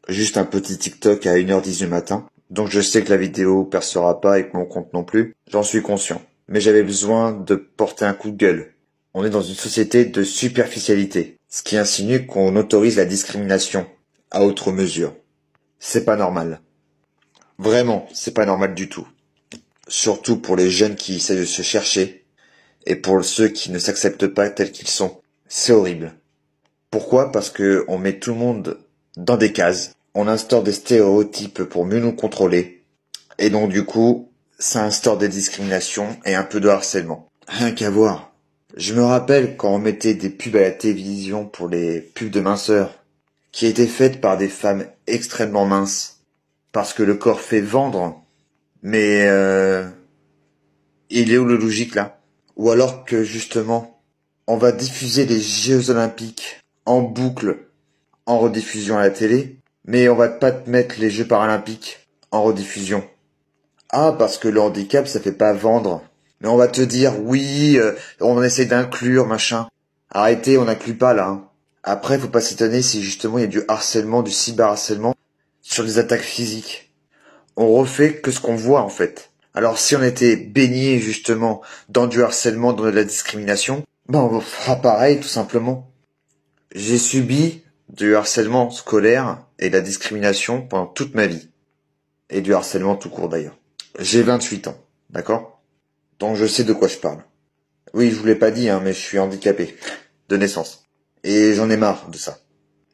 Juste un petit TikTok à 1h10 du matin. Donc je sais que la vidéo percera pas et que mon compte non plus. J'en suis conscient. Mais j'avais besoin de porter un coup de gueule. On est dans une société de superficialité. Ce qui insinue qu'on autorise la discrimination à outre mesure. C'est pas normal. Vraiment, c'est pas normal du tout. Surtout pour les jeunes qui essaient de se chercher et pour ceux qui ne s'acceptent pas tels qu'ils sont. C'est horrible. Pourquoi? Parce que on met tout le monde dans des cases. On instaure des stéréotypes pour mieux nous contrôler. Et donc du coup, ça instaure des discriminations et un peu de harcèlement. Rien qu'à voir. Je me rappelle quand on mettait des pubs à la télévision pour les pubs de minceur, qui étaient faites par des femmes extrêmement minces. Parce que le corps fait vendre. Mais il est où le logique là? Ou alors que justement, on va diffuser les Jeux Olympiques en boucle, en rediffusion à la télé, mais on va pas te mettre les Jeux Paralympiques en rediffusion. Ah, parce que le handicap, ça fait pas vendre. Mais on va te dire, oui, on essaie d'inclure, machin. Arrêtez, on n'inclut pas là. Hein. Après, faut pas s'étonner si justement il y a du harcèlement, du cyberharcèlement sur des attaques physiques. On refait que ce qu'on voit en fait. Alors si on était baigné justement dans du harcèlement, dans de la discrimination, ben on fera pareil tout simplement. J'ai subi du harcèlement scolaire et de la discrimination pendant toute ma vie. Et du harcèlement tout court d'ailleurs. J'ai 28 ans, d'accord? Donc je sais de quoi je parle. Oui, je vous l'ai pas dit, hein, mais je suis handicapé. De naissance. Et j'en ai marre de ça.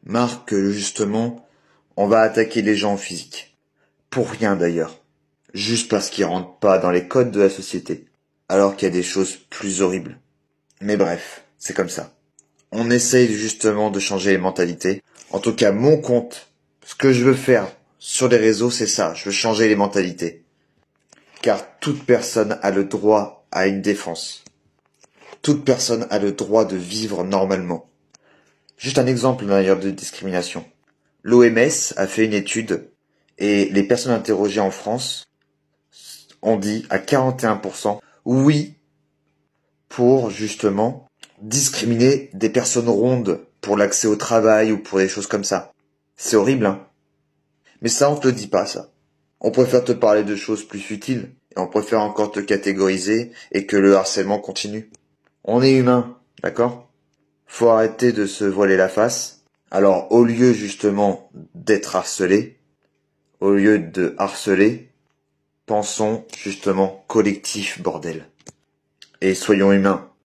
Marre que justement, on va attaquer les gens en physique. Pour rien d'ailleurs. Juste parce qu'ils rentrent pas dans les codes de la société. Alors qu'il y a des choses plus horribles. Mais bref, c'est comme ça. On essaye justement de changer les mentalités. En tout cas, mon compte, ce que je veux faire sur les réseaux, c'est ça. Je veux changer les mentalités. Car toute personne a le droit à une défense. Toute personne a le droit de vivre normalement. Juste un exemple d'ailleurs de discrimination. L'OMS a fait une étude et les personnes interrogées en France ont dit à 41% oui pour justement discriminer des personnes rondes pour l'accès au travail ou pour des choses comme ça. C'est horrible, hein. Mais ça, on te le dit pas, ça. On préfère te parler de choses plus futiles et on préfère encore te catégoriser et que le harcèlement continue. On est humain, d'accord? Faut arrêter de se voiler la face. Alors, au lieu justement d'être harcelé, au lieu de harceler, pensons justement collectif, bordel. Et soyons humains.